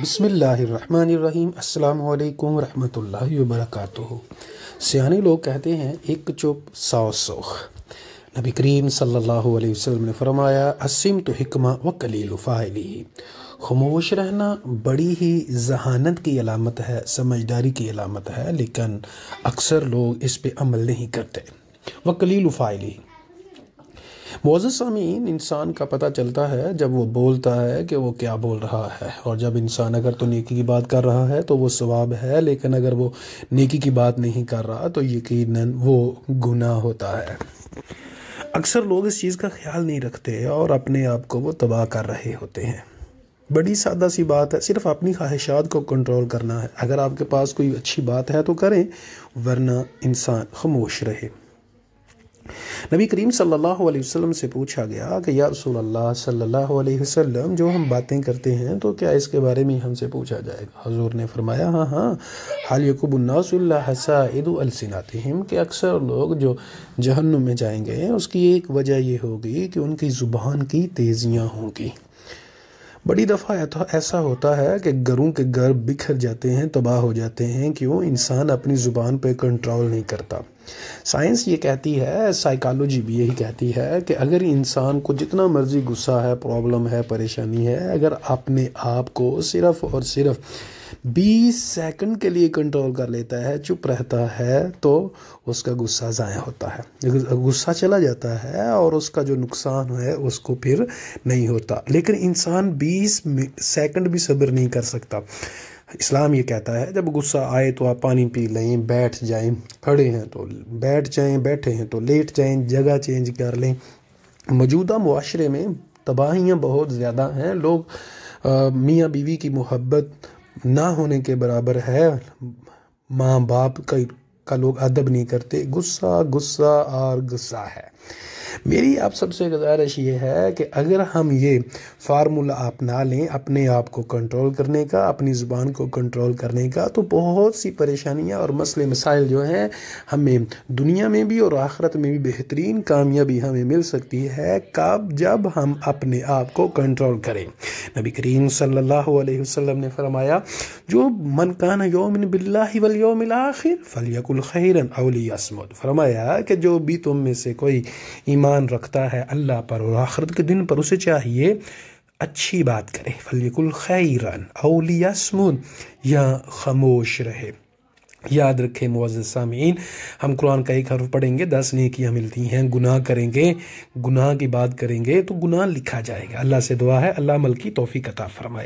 بسم اللہ الرحمن الرحیم۔ السلام علیکم ورحمۃ اللہ وبرکاتہ۔ سیانے لوگ کہتے ہیں ایک چپ سو سوخ۔ نبی کریم صلی اللہ علیہ وسلم نے فرمایا الصمت حکمہ وقلیل فاعلہ۔ خاموش رہنا بڑی ہی ذہانت کی علامت ہے، سمجھداری کی علامت ہے، لیکن اکثر لوگ اس پہ عمل نہیں کرتے۔ وقلیل فاعلہ۔ معزز سامعین، انسان کا پتہ چلتا ہے جب وہ بولتا ہے کہ وہ کیا بول رہا ہے، اور جب انسان اگر تو نیکی کی بات کر رہا ہے تو وہ ثواب ہے، لیکن اگر وہ نیکی کی بات نہیں کر رہا تو یقیناً وہ گناہ ہوتا ہے۔ اکثر لوگ اس چیز کا خیال نہیں رکھتے اور اپنے آپ کو وہ تباہ کر رہے ہوتے ہیں۔ بڑی سادہ سی بات ہے، صرف اپنی خواہشات کو کنٹرول کرنا ہے۔ اگر آپ کے پاس کوئی اچھی بات ہے تو کریں، ورنہ انسان خاموش رہے۔ نبی کریم صلی اللہ علیہ وسلم سے پوچھا گیا کہ یا رسول اللہ صلی اللہ علیہ وسلم، جو ہم باتیں کرتے ہیں تو کیا اس کے بارے میں ہم سے پوچھا جائے گا؟ حضور نے فرمایا ہاں حال یکب الناس اللہ حسائد السناتہم، کہ اکثر لوگ جو جہنم میں جائیں گے اس کی ایک وجہ یہ ہوگی کہ ان کی زبان کی تیزیاں ہوں گی۔ بڑی دفعہ ایسا ہوتا ہے کہ گھروں کے گھر بکھر جاتے ہیں، تباہ ہو جاتے ہیں، کیوں؟ انسان اپنی زبان پہ کنٹرول نہیں کرتا۔ سائنس یہ کہتی ہے، سائیکالوجی بھی یہی کہتی ہے کہ اگر انسان کو جتنا مرضی غصہ ہے، پرابلم ہے، پریشانی ہے، اگر اپنے آپ کو صرف اور صرف 20 سیکنڈ کے لیے کنٹرول کر لیتا ہے، چپ رہتا ہے، تو اس کا غصہ ضائع ہوتا ہے، غصہ چلا جاتا ہے اور اس کا جو نقصان ہے اس کو پھر نہیں ہوتا۔ لیکن انسان 20 سیکنڈ بھی صبر نہیں کر سکتا۔ اسلام یہ کہتا ہے جب غصہ آئے تو آپ پانی پی لیں، بیٹھ جائیں، کھڑے ہیں تو بیٹھ جائیں، بیٹھے ہیں تو لیٹ جائیں، جگہ چینج کر لیں۔ موجودہ معاشرے میں تباہیاں بہت زیادہ ہیں۔ لوگ میاں بیوی کی محبت نہ ہونے کے برابر ہے، ماں باپ کا لوگ ادب نہیں کرتے، غصہ اور غصہ ہے۔ میری آپ سب سے گزارش یہ ہے کہ اگر ہم یہ فارمولہ اپنا لیں اپنے آپ کو کنٹرول کرنے کا، اپنی زبان کو کنٹرول کرنے کا، تو بہت سی پریشانیاں اور مسئلے مسائل جو ہیں ہمیں دنیا میں بھی اور آخرت میں بھی بہترین کامیابی ہمیں مل سکتی ہے۔ کب؟ جب ہم اپنے آپ کو کنٹرول کریں۔ نبی کریم صلی اللہ علیہ وسلم نے فرمایا جو من کان یؤمن باللہ والیوم الآخر فلیقل خیرا او لیصمت۔ فرمایا کہ جو بھی تم میں سے کوئی ایمان رکھتا ہے اللہ پر اور آخرت کے دن پر، اسے چاہیے اچھی بات کرے، فلیقل خیرا او لیصمت، یا خاموش رہے۔ یاد رکھیں معزز سامعین، ہم قرآن کا ایک حرف پڑھیں گے 10 نیکیاں ملتی ہیں، گناہ کریں گے، گناہ کی بات کریں گے تو گناہ لکھا جائے گا۔ اللہ سے دعا ہے اللہ عمل کی توفیق عطا فرمائے۔